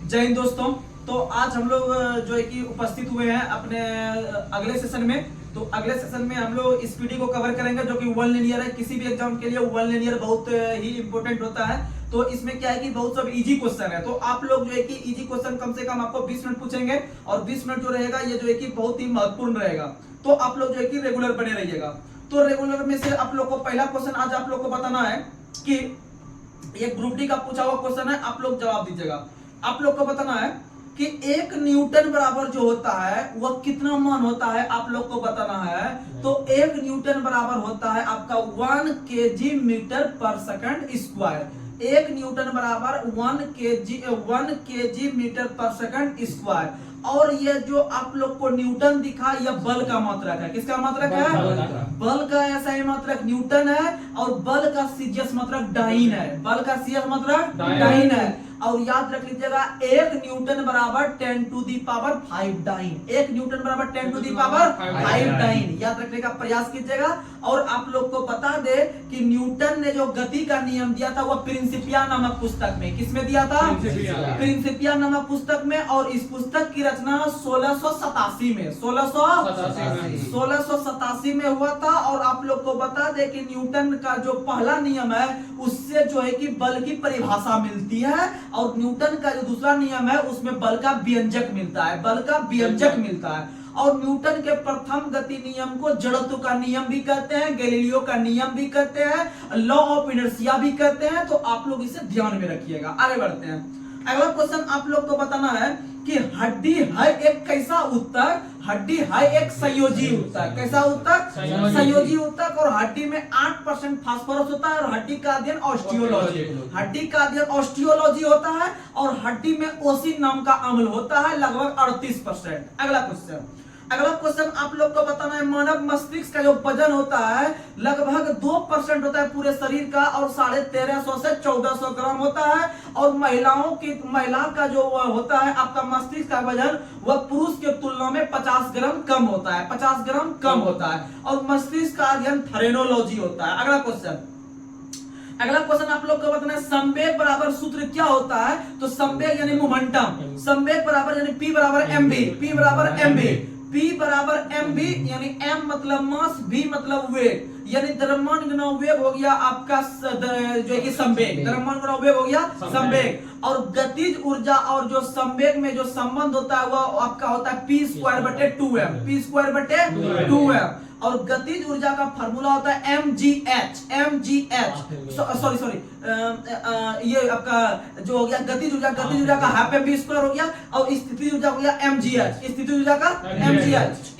जय हिंद दोस्तों। तो आज हम लोग जो है कि उपस्थित हुए हैं अपने अगले सेशन में। तो अगले सेशन में हम लोग इस पीडी को कवर करेंगे जो कि वन लिनियर है। किसी भी एग्जाम के लिए वन लिनियर बहुत ही इंपॉर्टेंट होता है। तो इसमें क्या है कि बहुत सब इजी क्वेश्चन है। तो आप लोग जो है कि इजी क्वेश्चन कम से कम आपको 20 मिनट पूछेंगे और 20 मिनट जो रहेगा ये जो है कि बहुत ही महत्वपूर्ण रहेगा। तो आप लोग जो है कि रेगुलर बने रहिएगा। तो रेगुलर में से आप लोग को पहला क्वेश्चन आज आप लोग को बताना है कि ये ग्रुप डी का पूछा हुआ क्वेश्चन है, आप लोग जवाब दीजिएगा। आप लोग को बताना है कि 1 न्यूटन बराबर जो होता है वह कितना मान होता है, आप लोग को बताना है। तो 1 न्यूटन बराबर होता है आपका 1 केजी मीटर पर सेकंड स्क्वायर। 1 न्यूटन बराबर 1 केजी मीटर पर सेकंड स्क्वायर। और ये जो आप लोग को न्यूटन दिखा यह बल का मात्रक है। किसका मात्रक है? बल का ऐसा ही मात्रक न्यूटन है। और बल का सीजीएस मात्रक डाइन है। बल का सीजीएस मात्रक डाइन है। और याद रख लीजिएगा 1 न्यूटन बराबर 10 to the power 5 dyne. 1 newton बराबर 10 टू दी पावर 5 डाइन। याद रखने का प्रयास कीजिएगा। और आप लोग को बता दे कि न्यूटन ने जो गति का नियम दिया था वह प्रिंसिपिया नामक पुस्तक में, किसमें दिया था? प्रिंसिपिया नामक पुस्तक में। और इस पुस्तक की रचना 1687 में 1687 में हुआ था। और आप लोग को बता दे कि न्यूटन का जो पहला नियम है उससे जो है कि बल की परिभाषा मिलती है। और न्यूटन का जो दूसरा नियम है उसमें बल का व्यंजक मिलता है। बल का व्यंजक मिलता है। और न्यूटन के प्रथम गति नियम को जड़त्व का नियम भी कहते हैं, गैलीलियो का नियम भी कहते हैं, लॉ ऑफ इनर्शिया भी कहते हैं। तो आप लोग इसे ध्यान में रखिएगा। आगे बढ़ते हैं। अगला क्वेश्चन आप लोग को बताना है कि हड्डी है एक कैसा ऊतक? हड्डी है एक संयोजी ऊतक। कैसा ऊतक? संयोजी ऊतक। और हड्डी में 8% फास्फोरस होता है। और हड्डी का अध्ययन ऑस्टियोलॉजी, हड्डी का अध्ययन ऑस्टियोलॉजी होता है। और हड्डी में ओसिन नाम का अम्ल होता है लगभग 38%। अगला क्वेश्चन आप लोग को बताना है मानव मस्तिष्क का जो वजन होता है लगभग 2% होता है पूरे शरीर का। और 1350 से 1400 ग्राम होता है। और महिला का जो होता है आपका मस्तिष्क का वजन वह पुरुष के तुलना में 50 ग्राम कम होता है। 50 ग्राम कम होता है। और मस्तिष्क का अध्ययन थ्रेनोलॉजी होता है। अगला क्वेश्चन आप लोग को बताना है संवेग बराबर सूत्र क्या होता है? तो संवेग यानी मोमेंटम, संवेग बराबर यानी P बराबर mv, P बराबर mv, P बराबर mv यानी m मतलब मास, v मतलब वेग। यानी द्रव्यमान गुना वेग हो गया आपका जो है कि संवेग। द्रव्यमान गुना वेग हो गया संवेग। और गतिज ऊर्जा और जो संवेग में जो संबंध होता है वो आपका होता है p²/2m, p²/2m। और गतिज ऊर्जा का फार्मूला होता है mgh, सॉरी ये आपका जो हो गया गतिज ऊर्जा का हाफ mv² हो गया। और स्थितिज ऊर्जा हो गया mgh, स्थितिज ऊर्जा का mgh,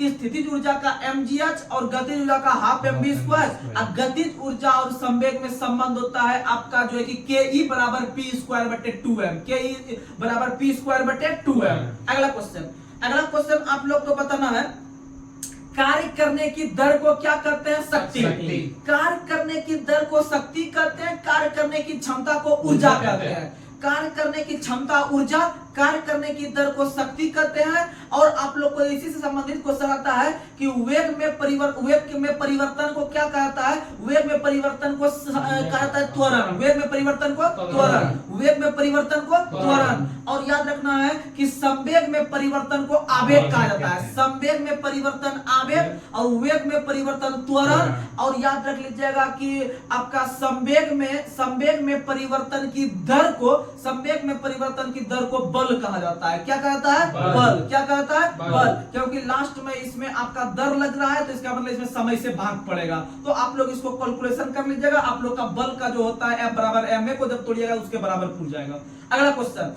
स्थितिज ऊर्जा का mgh और गतिज ऊर्जा का हाफ mv²। गतिज ऊर्जा और संवेग में संबंध होता है आपका जो है कि ke बराबर p²/2m, ke बराबर p²/2m। अगला क्वेश्चन आप लोग को बताना है कार्य करने की दर को क्या कहते हैं? शक्ति। कार्य करने की दर को शक्ति कहते हैं। कार्य करने की क्षमता को ऊर्जा कहते हैं। कार्य करने की क्षमता ऊर्जा, कार्य करने की दर को शक्ति कहते हैं। और आप लोग को इसी से संबंधित क्वेश्चन आता है कि वेग में परिवर्तन को क्या कहता है? वेग में परिवर्तन को कहता है त्वरण। वेग में परिवर्तन को त्वरण, वेग में परिवर्तन को त्वरण। और याद रखना है कि संवेग में परिवर्तन को आवेग कहा जाता है। संवेग में परिवर्तन आवेग और वेग में परिवर्तन त्वरण। और याद रख लीजिएगा कि आपका संवेग में परिवर्तन की दर को बल कहा जाता है। क्या कहता है? बल। क्या कहता है? बल। क्योंकि लास्ट में इसमें आपका दर लग रहा है तो इसका मतलब इसमें समय से भाग पड़ेगा। तो आप लोग इसको कैलकुलेशन कर लीजिएगा। आप लोग का बल का जो होता है F बराबर ma को जब तोड़िएगा उसके बराबर पूछ जाएगा। अगला क्वेश्चन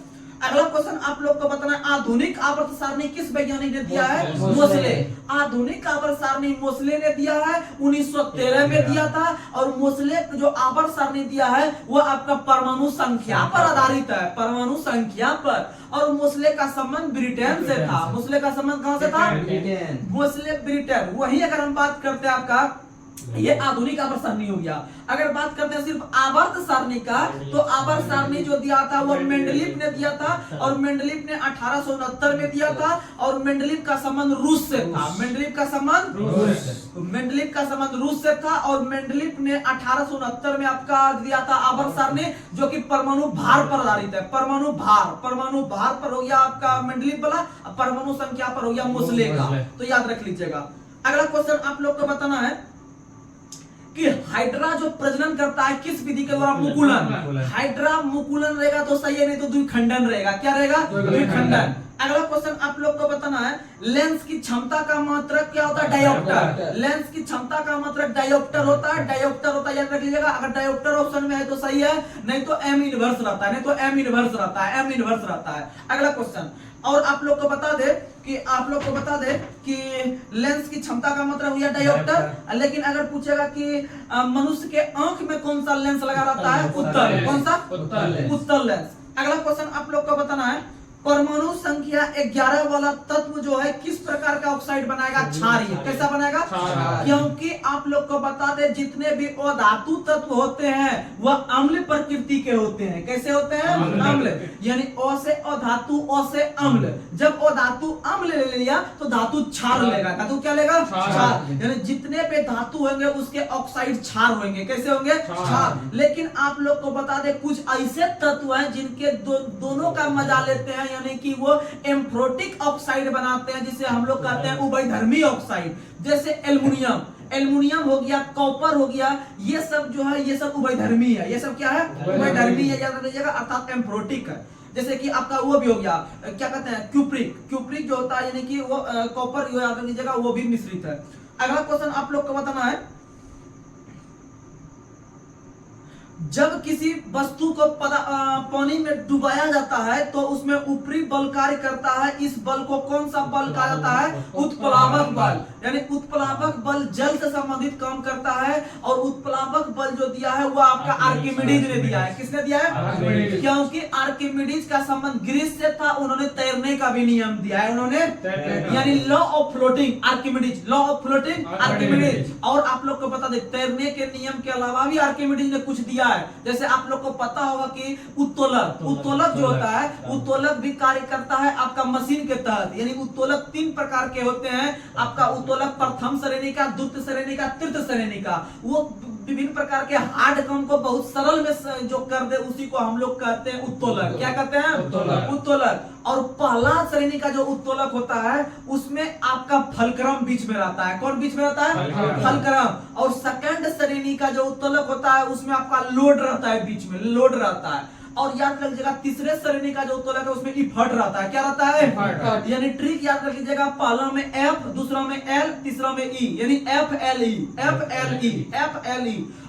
आप लोग को बताना है आधुनिक आवर्त सारणी किस वैज्ञानिक ने दिया है? मोसले। आधुनिक आवर्त सारणी मोसले ने दिया है, 1913 में दिया था। और मोसले जो आवर्त सारणी दिया है वो आपका परमाणु संख्या पर आधारित है, परमाणु संख्या पर। और मोसले का संबंध ब्रिटेन से था। मोसले का संबंध कहां से था? मोसले ब्रिटेन। वही अगर हम बात करते हैं आपका ये आधुनिक आवर्त सारणी हो गया। अगर बात करते हैं सिर्फ आवर्त सारणी का, तो आवर्त सारणी जो दिया था वो मेंडलीव ने दिया था, और मेंडलीव ने 1869 में दिया था, और मेंडलीव का संबंध रूस से था। मेंडलीव का संबंध रूस से था, और मेंडलीव ने 1869 में आपका दिया था आवर्त सारणी, जो कि परमाणु भार पर आधारित है। परमाणु भार पर हो गया आपका मेंडलीव वाला, परमाणु संख्या पर हो गया मोसले का, तो याद रख लीजिएगा। अगला क्वेश्चन आप लोग को बताना है कि हाइड्रा जो प्रजनन करता है किस विधि के द्वारा? मुकुलन। हाइड्रा मुकुलन रहेगा तो सही है, नहीं तो द्विखंडन रहेगा। क्या रहेगा? द्विखंडन। अगला क्वेश्चन आप लोग को बताना है, लेंस की क्षमता का मात्रक क्या होता है? डायोप्टर। लेंस की क्षमता का मात्रक डायोप्टर होता है। डायोप्टर होता है, याद रख लीजिएगा। अगर डायोप्टर ऑप्शन में है तो सही है, नहीं तो एम इनवर्स रहता है, एम इनवर्स रहता है। अगला क्वेश्चन, और आप लोग को बता दे कि लेंस की क्षमता का मतलब हुआ डायोप्टर। लेकिन अगर पूछेगा कि मनुष्य के आंख में कौन सा लेंस लगा रहता है? उत्तल। कौन सा? उत्तल लेंस। अगला क्वेश्चन आप लोग को बताना है, परमाणु संख्या 11 वाला तत्व जो है किस प्रकार का ऑक्साइड बनाएगा? क्षारीय। कैसा बनाएगा? क्योंकि आप लोग को बता दे, जितने भी अधातु तत्व होते हैं वह अम्ल प्रकृति के होते हैं। कैसे होते हैं? अम्ल। यानी अ से अधातु, अ से अम्ल। जब अधातु अम्ल ले लिया तो धातु क्षार लेगा। धातु क्या लेगा? क्षार। यानी जितने भी धातु होंगे उसके ऑक्साइड क्षार होंगे। कैसे होंगे? क्षार। लेकिन आप लोग को बता दे, कुछ ऐसे तत्व हैं जिनके दोनों का मजा लेते हैं, यानी कि वो एम्फोटिक ऑक्साइड बनाते हैं, जिसे हम लोग कहते हैं उभयधर्मी ऑक्साइड। जैसे एल्युमिनियम हो गया, कॉपर हो गया, ये सब जो है ये सब उभयधर्मी है। ये सब क्या है? उभयधर्मी है, याद रखिएगा, अर्थात एम्फोटिक है। जैसे कि आपका वो भी हो गया, क्या कहते हैं? क्यूप्रिक जो होता है, यानी कि वो कॉपर, याद रखिएगा, वो भी मिश्रित है। अगला क्वेश्चन आप लोग को बताना है, जब किसी वस्तु को पानी में डुबाया जाता है तो उसमें ऊपरी बल कार्य करता है। इस बल को कौन सा बल कहा जाता है? उत्प्लावक बल। यानी उत्प्लावक बल जल से संबंधित काम करता है, और उत्प्लावक बल जो दिया है वो आपका आर्किमिडीज ने दिया है। किसने दिया है? क्योंकि आर्किमिडीज का संबंध ग्रीस से था, उन्होंने तैरने का भी नियम दिया है। उन्होंने यानी law of floating Archimedes, law of floating Archimedes. और आप लोग को बता दे, तैरने के नियम के अलावा भी आर्किमिडीज ने कुछ दिया है। जैसे आप लोग को पता होगा कि उत्तोलक जो होता है, उत्तोलक भी कार्य करता है आपका मशीन के तहत। यानी उत्तोलक 3 प्रकार के होते हैं। आपका उत्तोलक प्रथम श्रेणी का, द्वितीय श्रेणी का, तृतीय श्रेणी का। वो विभिन्न प्रकार के हार्ड काम को बहुत सरल में जो कर दे उसी को हम लोग कहते हैं उत्तोलक। क्या कहते हैं? उत्तोलक। और पहला श्रेणी का जो उत्तोलक होता है उसमें आपका फलक्रम बीच में रहता है। कौन बीच में रहता है? फलक्रम। और सेकंड श्रेणी का जो उत्तोलक होता है उसमें आपका लोड रहता है, बीच में लोड रहता है। और याद रख लीजिएगा, तीसरे श्रेणी का जो उत्तोलक है उसमें इफर्ट रहता है। क्या रहता है? यानी ट्रिक याद रख लीजिएगा, पहला में F, दूसरा में L, तीसरा में E, यानी FLE।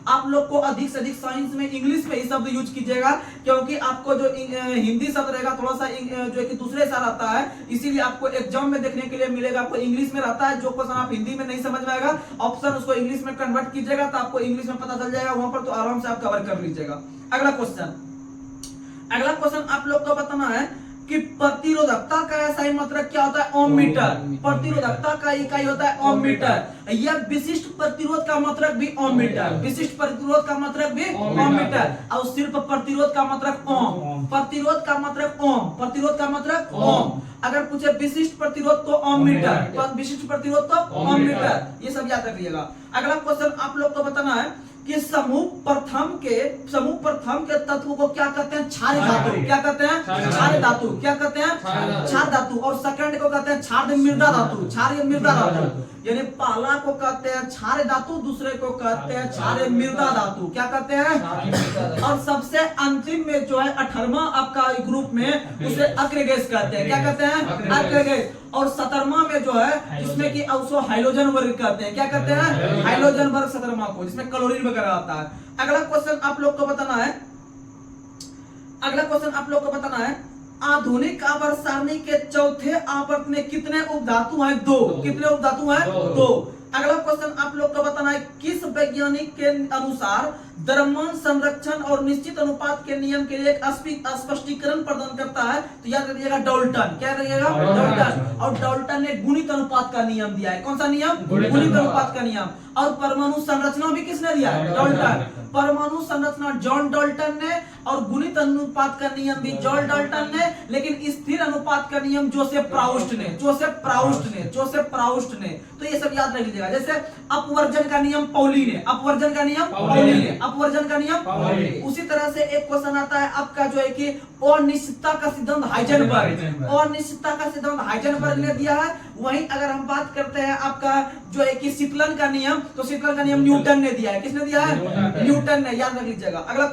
आप लोग को अधिक से अधिक साइंस में इंग्लिश में ही शब्द यूज कीजिएगा, क्योंकि आपको जो हिंदी शब्द रहेगा थोड़ा सा जो कि दूसरे सा रहता है, इसीलिए आपको एग्जाम में देखने के लिए मिलेगा। आपको इंग्लिश में रहता है, जो क्वेश्चन आप हिंदी में नहीं समझ में आएगा, ऑप्शन उसको इंग्लिश में कन्वर्ट कीजिएगा तो आपको इंग्लिश में पता चल जाएगा, वहां पर तो आराम से आप कवर कर लीजिएगा। अगला क्वेश्चन आप लोग को बताना है कि प्रतिरोधकता का SI मात्रक क्या होता है? ओम मीटर। प्रतिरोधकता का इकाई होता है ओम मीटर। यह विशिष्ट प्रतिरोध का मात्रक भी ओम मीटर। विशिष्ट प्रतिरोध का मात्रक भी ओम मीटर। और सिर्फ प्रतिरोध का मात्रक ओम। प्रतिरोध का मात्रक ओम। प्रतिरोध का मात्रक ओम। अगर पूछे विशिष्ट प्रतिरोध तो ओम मीटर, विशिष्ट प्रतिरोध तो ओम मीटर। ये सब याद रखिएगा। अगला क्वेश्चन आप लोग को बताना है कि समूह प्रथम के तत्व को क्या कहते हैं? क्षारीय धातु। क्या कहते हैं? क्षारीय धातु। क्या कहते हैं? क्षार धातु। और सेकंड को कहते हैं क्षार मृदा धातु। क्षारीय मृदा धातु। यानी पहला को कहते हैं क्षार धातु, दूसरे को कहते हैं क्षार मृदा धातु। क्या कहते हैं? और सबसे अंतिम में जो है 18वां आपका ग्रुप में उसे अग्रगैस कहते हैं। क्या कहते हैं? अग्रगैस। और 17वां में जो है जिसमें कि उसको हाइड्रोजन वर्ग कहते हैं। क्या कहते हैं? हाइड्रोजन वर्ग 17वां को, जिसमें क्लोरीन वगैरह आता है। अगला क्वेश्चन आप लोग को बताना है, आधुनिक आवर्त सारणी के चौथे आवर्त में कितने उपधातु हैं? 2। कितने उपधातु हैं? 2। अगला क्वेश्चन आप लोग को बताना है, किस वैज्ञानिक के अनुसार द्रव्यमान संरक्षण और निश्चित अनुपात के नियम के लिए एक स्पष्टीकरण प्रदान करता है। तो याद रखिएगा डाल्टन, क्या रखिएगा डाल्टन। और डाल्टन ने गुणित अनुपात का नियम दिया है। कौन सा नियम? गुणित अनुपात का नियम। और परमाणु संरचना भी किसने दिया है? डाल्टन। परमाणु संरचना जॉन डाल्टन ने, और गुणित अनुपात का नियम भी जॉन डाल्टन ने, लेकिन स्थिर अनुपात का नियम जोसेफ प्राउस्ट ने। तो ये सब याद रख लीजिएगा। जैसे अपवर्जन का नियम पौली ने, अपवर्जन का नियम पौली ने, अपवर्जन का नियम पौली। उसी तरह से एक क्वेश्चन आता है आपका जो है कि अनिश्चितता का सिद्धांत हाइजेनबर्ग, अनिश्चितता का सिद्धांत हाइजेनबर्ग ने दिया है। वहीं अगर हम बात करते हैं आपका जो है कि शीतलन का नियम, तो शीतलन का नियम न्यूटन ने दिया है। किसने दिया है? न्यूटन ने, याद रख लीजिएगा। अगला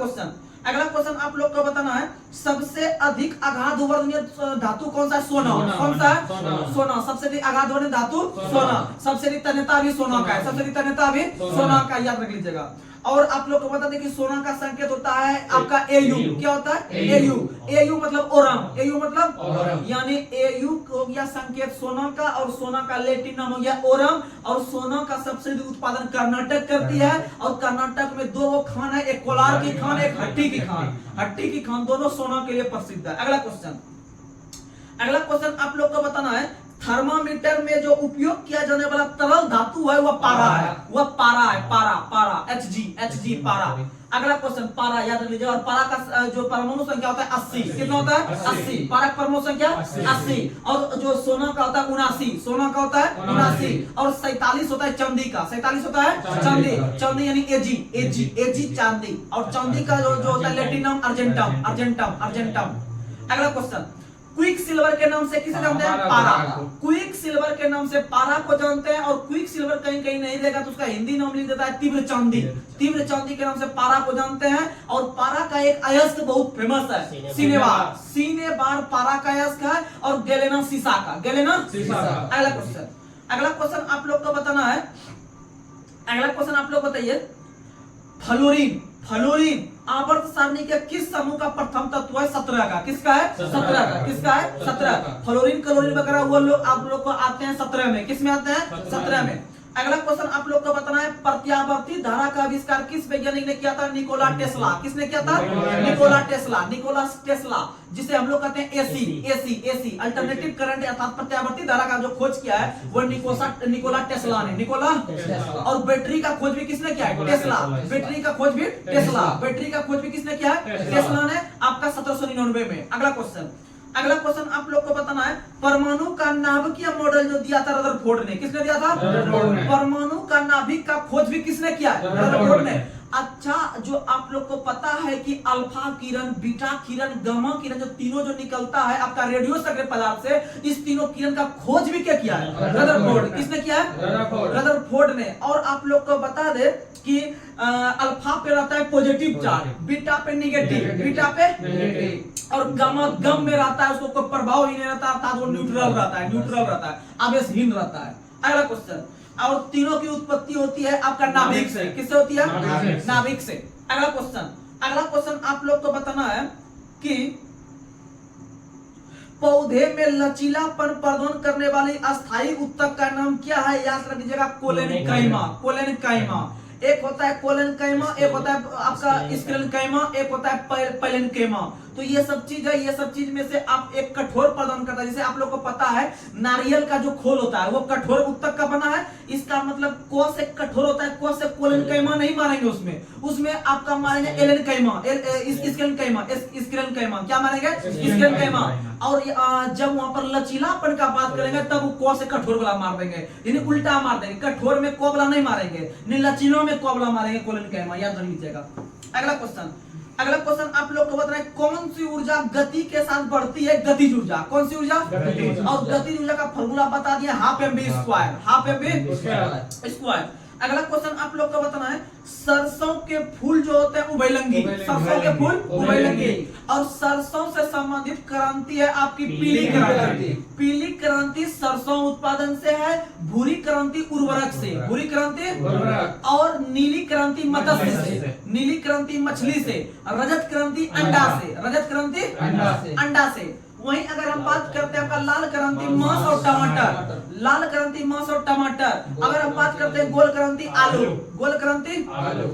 क्वेश्चन आप लोग को बताना है, सबसे अधिक आघात वर्णनीय धातु कौन सा है? सोना। कौन सा है? सोना। सबसे अधिक आघात वर्णनीय धातु सोना। सबसे अधिक तन्यता भी सोना का है, सबसे अधिक तन्यता भी सोना का, याद रख लीजिएगा। और आप लोग को बता दें कि सोना का संकेत होता है आपका एयू। क्या होता है? एयू। एयू मतलब ओरम, एयू मतलब यानी एयू हो गया संकेत सोना का, और सोना का लैटिन नाम हो गया ओरम। और सोना का सबसे अधिक उत्पादन कर्नाटक करती है, और कर्नाटक में दो खान है, एक कोलार की खान, एक हट्टी की खान। हट्टी की खान दोनों सोना के लिए प्रसिद्ध है। अगला क्वेश्चन आप लोग को बताना है, थर्मामीटर में जो उपयोग किया जाने वाला तरल धातु है वह पारा है। वह पारा है, पारा Hg पारा। अगला क्वेश्चन पारा, याद रख लीजिए। और पारा का जो परमाणु संख्या होता है 80। कितना होता है? 80। पारा का परमाणु संख्या 80। और जो सोना का होता है 79। सोना का होता है 79। और 47 होता है चांदी का। 47 होता है चांदी यानी Ag चांदी। और चांदी का जो होता है लैटिनम अर्जेंटम। अगला क्वेश्चन, क्विक सिल्वर के नाम से किसे जानते हैं? पारा। क्विक सिल्वर के नाम से पारा को जानते हैं। और क्विक सिल्वर कहीं नहीं देगा तो उसका हिंदी नाम लिख देता है तीव्र चांदी। तीव्र चांदी के नाम से पारा को जानते हैं। और पारा का एक अयस्क बहुत फेमस है, सीनेबार पारा का अयस्क है। और गैलेना सीसा का, अगला क्वेश्चन आप लोग को बताना है। अगला क्वेश्चन आप लोग बताइए, फ्लोरीन आवर्त सारणी के किस समूह का प्रथम तत्व है? 17 का। किसका है? 17 का। किसका है? 17 का। फ्लोरीन क्लोरीन वगैरह वो लोग आप लोग को आते हैं 17 में। किस में आते हैं? 17 में। अगला क्वेश्चन आप लोग को बताना है, प्रत्यावर्ती धारा का आविष्कार किस वैज्ञानिक ने किया था? Nikola Tesla. किसने किया था? निकोला टेस्ला, जिसे हम लोग कहते हैं एसी अल्टरनेटिव करंट अर्थात प्रत्यावर्ती धारा का जो खोज किया है वो निकोला टेस्ला ने। और बैटरी का खोज भी किसने किया है? टेस्ला। बैटरी का खोज भी किसने किया है? टेस्ला ने, आपका 1799 में। अगला क्वेश्चन आप लोग को बताना है, परमाणु का नाभिकीय मॉडल जो दिया था रदरफोर्ड ने। किसने दिया था? परमाणु का नाभिक का खोज भी किसने किया है? रदरफोर्ड ने। अच्छा, जो आप लोग को पता है कि अल्फा किरण, बीटा किरण, गामा किरण जो तीनों जो निकलता है आपका रेडियो सक्रिय पदार्थ से, इस तीनों किरण का खोज भी क्या किया है? रदरफोर्ड। किसने किया है? रदरफोर्ड ने। और आप लोग को बता दे कि अल्फा पे रहता है पॉजिटिव चार्ज, बीटा पे नेगेटिव, और गामा गम में रहता है, उसको कोई प्रभाव ही नहीं रहता, अर्थात वो न्यूट्रल रहता है, आवेशहीन रहता है। अगला क्वेश्चन, और तीनों की उत्पत्ति होती है आपका नाभिक से। किससे होती है? नाभिक से। अगला क्वेश्चन आप लोग को बताना है कि पौधे में लचीलापन प्रदान करने वाली अस्थायी उत्तक का नाम क्या है? याद रख लीजिएगा, कोलेनकाइमा। एक होता है कोलेनकाइमा, एक होता है आपका स्क्लेनकाइमा, एक होता है पैलेनकाइमा। तो ये सब चीज है। ये सब चीज में से आप एक कठोर प्रदान करता है। जैसे आप लोग को पता है नारियल का जो खोल होता है वो कठोर उत्तक का बना है। इसका मतलब को से कठोर होता है, को से कोलेनकाइमा नहीं मारेंगे, उसमें आपका मारेंगे एलेनकाइमा, स्क्लेनकाइमा। क्या मारेंगे? स्क्लेनकाइमा। और जब वहां पर लचीलापन का बात करेंगे तब को से कठोर वाला मार देंगे, यानी उल्टा मार देंगे। कठोर में को वाला नहीं मारेंगे, लचीलों में को वाला मारेंगे, कोलेनकाइमा। याद रख लीजिएगा। अगला क्वेश्चन आप लोग को बताना है, कौन सी ऊर्जा गति के साथ बढ़ती है? गतिज ऊर्जा। कौन सी ऊर्जा? और गतिज ऊर्जा का फॉर्मूला बता दिया, हाफ एम बी स्क्वायर। अगला क्वेश्चन आप लोग को बताना है, सरसों के फूल जो होते हैं उभयलिंगी, सरसों के फूल उभयलिंगी। और सरसों से संबंधित क्रांति है आपकी पीली क्रांति। पीली क्रांति सरसों उत्पादन से है, भूरी क्रांति उर्वरक से, भूरी क्रांति और नीली क्रांति मत्स्य से, नीली क्रांति मछली से, रजत क्रांति अंडा से, रजत क्रांति अंडा से। वहीं अगर हम बात करते हैं आपका लाल क्रांति मांस और टमाटर, लाल क्रांति मांस और टमाटर। अगर हम बात करते हैं गोल क्रांति आलू, गोल क्रांति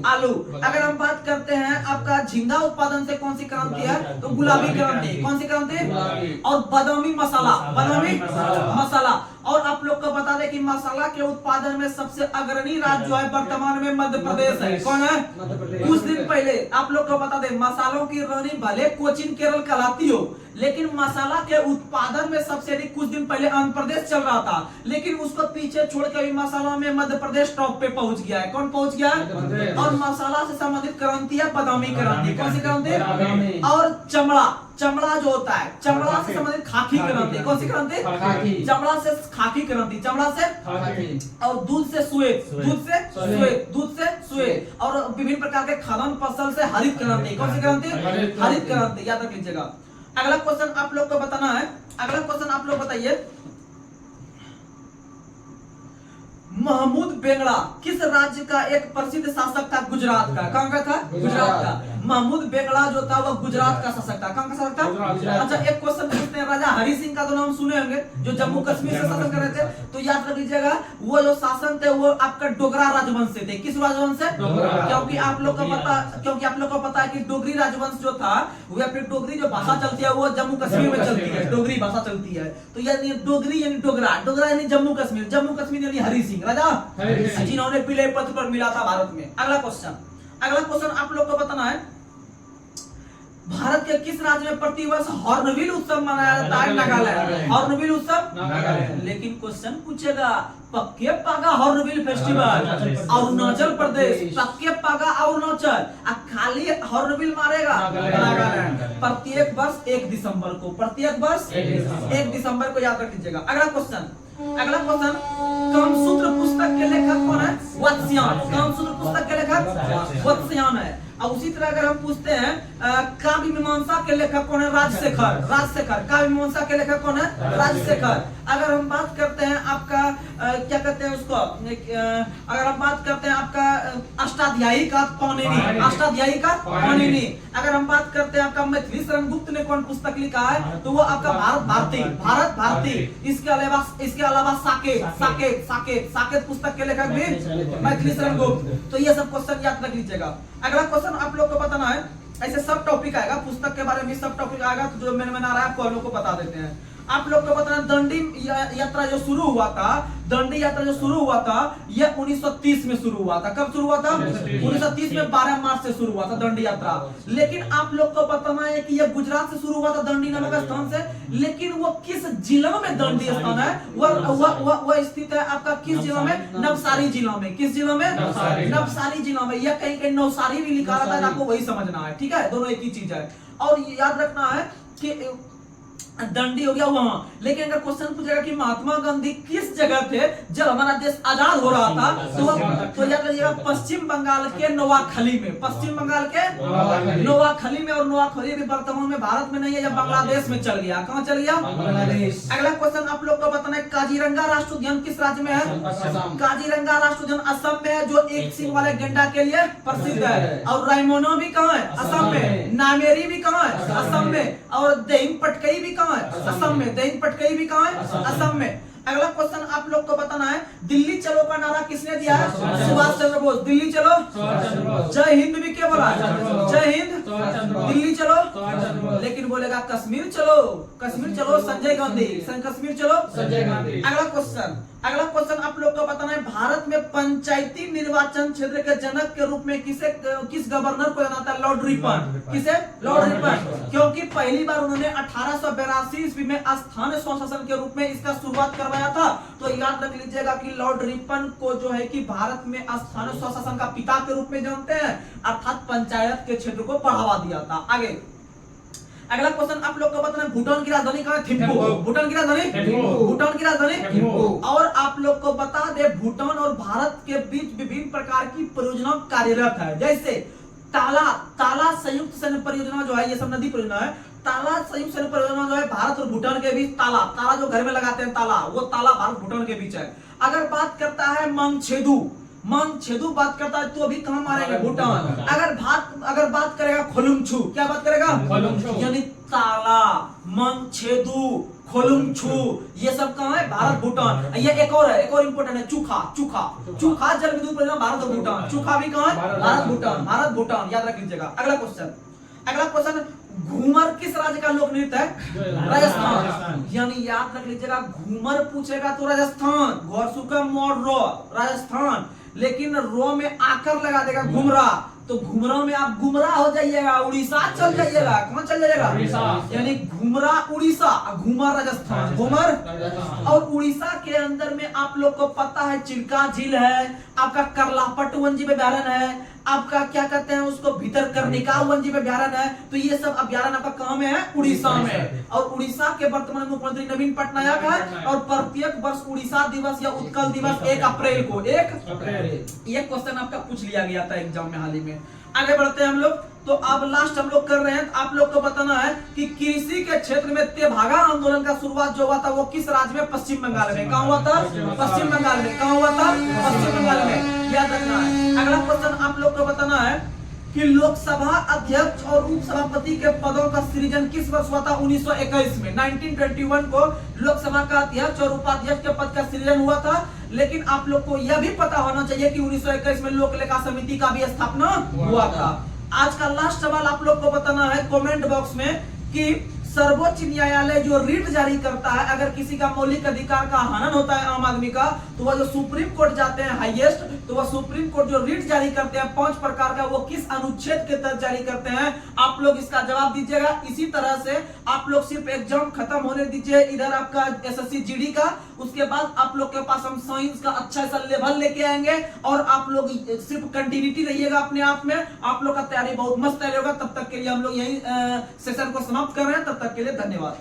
आलू। अगर हम बात करते हैं आपका झींगा उत्पादन से कौन सी क्रांति है, तो गुलाबी क्रांति। कौन सी क्रांति? और बादामी मसाला, बादामी मसाला। और आप लोग को बता दें कि मसाला के उत्पादन में सबसे अग्रणी राज्य जो है वर्तमान में मध्य प्रदेश है। कौन है? कुछ दिन पहले आप लोग को बता दें, मसालों की रानी भले कोचीन केरल कहलाती हो, लेकिन मसाला के उत्पादन में सबसे अधिक कुछ दिन पहले आंध्र प्रदेश चल रहा था, लेकिन उसको पीछे छोड़कर भी मसाला में मध्य प्रदेश टॉप पे पहुंच गया है। कौन पहुंच गया है? और मसाला से संबंधित क्रांति है बादामी क्रांति। कौन सी क्रांति? और चमड़ा, चमड़ा जो होता है, चमड़ा से संबंधित खाकी क्रांति। कौन सी क्रांति? चमड़ा से खाकी क्रांति, चमड़ा से खाकी। और दूध से श्वेत, दूध से श्वेत, दूध से श्वेत। और विभिन्न प्रकार के खाद्यान्न फसल से हरित क्रांति। कौन सी क्रांति? हरित क्रांति। याद रख लीजिएगा। अगला क्वेश्चन आप लोग को बताना है, अगला क्वेश्चन आप लोग बताइए, महमूद बेगड़ा किस राज्य का एक प्रसिद्ध शासक था? गुजरात का। कहां का था? गुजरात का। महमूद बेगड़ा जो था वो गुजरात का शासक था। कहां का शासक था? अच्छा, एक क्वेश्चन पूछते हैं, राजा हरि सिंह का तो नाम सुने होंगे, जो जम्मू कश्मीर से शासन कर रहे थे। तो याद रख लीजिएगा, वो जो शासन थे वो आपका डोगरा राजवंश से थे। किस राजवंश से? क्योंकि आप लोग को पता है कि डोगरी राजवंश जो था वो अपनी डोगरी जो भाषा चलती है वो जम्मू कश्मीर में चलती है, डोगरी भाषा चलती है। तो यानी डोगरी यानी डोगरा, डोगरा यानी जम्मू कश्मीर, जम्मू कश्मीर यानी हरि सिंह राजा, जिन्होंने पीले पत्र पर मिला था भारत में। अगला क्वेश्चन आप लोग को बताना है, भारत के किस राज्य में प्रतिवर्ष हॉर्नबिल उत्सव मनाया जाता है? नागालैंड। हॉर्नबिल उत्सव, लेकिन क्वेश्चन पूछेगा पक्के पागा हॉर्नबिल फेस्टिवल अरुणाचल प्रदेश, पक्के पागा अरुणाचल, खाली हॉर्नबिल मारेगा नागालैंड। प्रत्येक वर्ष 1 दिसंबर को, प्रत्येक वर्ष 1 दिसंबर को याद रख लीजिएगा। अगला क्वेश्चन कामसूत्र पुस्तक के लेखक कौन है? वत्स्यान। कामसूत्र पुस्तक के लेखक वत्स्यान है। और उसी तरह अगर हम पूछते हैं काव्य मीमांसा के लेखक कौन है? राजशेखर। राजशेखर। काव्य मीमांसा के लेखक कौन है? राजशेखर। अगर हम बात करते हैं आपका क्या कहते हैं उसको, अगर हम बात करते हैं आपका अष्टाध्यायी का पाणिनि, अष्टाध्यायी का पाणिनि। अगर हम बात करते हैं आपका मैथिली शरण गुप्त ने कौन पुस्तक लिखा है? तो वो आपका भारत भारती, भारत भारती। इसके अलावा साकेत पुस्तक के लेखक भी मैथिली शरण गुप्त। तो ये सब क्वेश्चन याद रख लीजिएगा। अगला क्वेश्चन आप लोग को बताना है, ऐसे सब टॉपिक आएगा, पुस्तक के बारे में सब टॉपिक आएगा, तो जो मैंने बना रहा है आपको हम लोग को बता देते हैं। आप लोग को बताना, दंडी यात्रा जो शुरू हुआ था, दंडी यात्रा जो शुरू हुआ था ये 1930 में शुरू हुआ था। कब शुरू हुआ था? 1930 में 12 मार्च से शुरू हुआ था दंडी यात्रा। लेकिन आप लोग को बताना है कि ये गुजरात से शुरू हुआ था दंडी नामक स्थान से, लेकिन वो किस जिला में दंडी स्थान है वह स्थित है आपका किस जिला में? नवसारी जिला में। किस जिला में? नवसारी जिला में। यह कहीं कहीं नवसारी भी लिखा रहता है, आपको वही समझना है, ठीक है? दोनों एक ही चीज है। और याद रखना है कि दंडी हो गया वहां। लेकिन अगर क्वेश्चन पूछेगा कि महात्मा गांधी किस जगह थे जब हमारा देश आजाद हो रहा था, तो याद रखिएगा पश्चिम बंगाल के नोवाखली में, पश्चिम बंगाल के नोवाखली में। और नोवाखली भी वर्तमान में भारत में नहीं है, जब बांग्लादेश में चल गया। कहां चल गया? बांग्लादेश। अगला क्वेश्चन आप लोग को बताना है, काजीरंगा राष्ट्रीय उद्यान किस राज्य में है? काजीरंगा राष्ट्रीय उद्यान असम में है, जो एक सिंह वाले गेंडा के लिए प्रसिद्ध है। और रायमोना भी कहां है? असम में। नामेरी भी कहां है? असम में। और देहिंग पटकई भी असम में। देहिंग पटकई भी कहां है? असम में। अगला क्वेश्चन आप लोग को बताना है, दिल्ली चलो का नारा किसने दिया है? सुभाष चंद्र बोस। दिल्ली चलो, जय हिंद भी क्या बोला? जय हिंद, दिल्ली चलो। लेकिन बोलेगा कश्मीर चलो, कश्मीर चलो संजय गांधी, कश्मीर चलो संजय गांधी। अगला क्वेश्चन आप लोग को बताना है, भारत में पंचायती निर्वाचन क्षेत्र के जनक के रूप में किस गवर्नर को जाना था? Lord Ripon. किसे? Lord Ripon. क्योंकि पहली बार उन्होंने 1882 ईस्वी में स्थानीय स्वशासन के रूप में इसका शुरुआत करवाया था। तो याद रख लीजिएगा कि लॉर्ड रिपन को जो है कि भारत में स्थानीय स्वशासन का पिता के रूप में जानते हैं, अर्थात पंचायत के क्षेत्र को बढ़ावा दिया था। आगे अगला क्वेश्चन आप लोग को बताना है, भूटान की राजधानी कहां है? थिम्पू। भूटान की राजधानी? भूटान की राजधानी थिम्पू। और आप लोग को बता दे, भूटान और भारत के बीच विभिन्न प्रकार की परियोजना कार्यरत है, जैसे ताला संयुक्त सैन्य परियोजना जो है, ये सब नदी परियोजना है। ताला संयुक्त सैन्य परियोजना जो है भारत और भूटान के बीच, ताला जो घर में लगाते हैं ताला, वो ताला भारत भूटान के बीच है। अगर बात करता है मांगछेदु बात करता है तो अभी कहां मारेंगे? भूटान। अगर बात करेगा खोलुंगछू, क्या बात करेगा? खोलुंगछू यानी ताला, मंग छेदू, खोलुंगछू, ये सब कहाँ है? भारत भूटान। ये एक और है, एक और इंपोर्टेंट है, चूखा। चूखा चूखा जल विद्युत परियोजना भारत और भूटान। चूखा भी कहाँ है? भारत भूटान। भारत भूटान याद रख लीजिएगा। अगला क्वेश्चन, घूमर किस राज्य का लोक नृत्य है? राजस्थान। यानी याद रख लीजिएगा, घूमर पूछेगा तो राजस्थान, घोरसुका मोर रो राजस्थान, लेकिन रो में आकर लगा देगा घुमरा, तो घुमरा में आप गुमराह हो जाइएगा, उड़ीसा चल जाइएगा। कौन चल जाइएगा? यानी घुमरा उड़ीसा, घुमर राजस्थान, घुमर। और उड़ीसा के अंदर में आप लोग को पता है चिल्का झील है, आपका करलापट वन्यजीव अभ्यारण्य है, आपका क्या कहते हैं उसको भीतरकनिका वन्यजीव अभ्यारण्य है। तो ये सब अभ्यारण्य आपका कहाँ में है? उड़ीसा में। और उड़ीसा के वर्तमान मुख्यमंत्री नवीन पटनायक है। और प्रत्येक वर्ष उड़ीसा दिवस या उत्कल दिवस 1 अप्रैल को, 1 अप्रैल, ये क्वेश्चन आपका पूछ लिया गया था एग्जाम में हाल ही में। आगे बढ़ते हैं हम लोग। तो अब लास्ट हम लोग कर रहे हैं, आप लोग को बताना है कि कृषि के क्षेत्र में तेभागा आंदोलन का शुरुआत जो हुआ था वो किस राज्य में? पश्चिम बंगाल में। कहाँ हुआ था? पश्चिम बंगाल में। कहाँ हुआ था? पश्चिम बंगाल में, याद रखना है। अगला क्वेश्चन आप लोग को बताना है कि लोकसभा अध्यक्ष और उपसभापति के पदों का सृजन किस वर्ष हुआ था? 1921 में। 1921 को लोकसभा का अध्यक्ष और उपाध्यक्ष के पद का सृजन हुआ था। लेकिन आप लोग को यह भी पता होना चाहिए कि 1921 में लोक लेखा समिति का भी स्थापना हुआ था। आज का लास्ट सवाल आप लोग को बताना है कमेंट बॉक्स में कि सर्वोच्च न्यायालय जो रिट जारी करता है, अगर किसी का मौलिक अधिकार का हनन होता है आम आदमी का, तो वह जो सुप्रीम कोर्ट जाते हैं हाईएस्ट, तो वह सुप्रीम कोर्ट जो रिट जारी करते हैं 5 प्रकार का, वो किस अनुच्छेद के तहत जारी करते हैं? आप लोग इसका जवाब दीजिएगा। इसी तरह से आप लोग सिर्फ एग्जाम खत्म होने दीजिए इधर आपका एसएससी जीडी का, उसके बाद आप लोग के पास हम साइंस का अच्छा सा लेवल लेके आएंगे और आप लोग सिर्फ कंटिन्यूटी रहिएगा अपने आप में। आप लोग का तैयारी बहुत मस्त तैयारी होगा। तब तक के लिए हम लोग यही सेशन को समाप्त कर रहे हैं। तब तक के लिए धन्यवाद।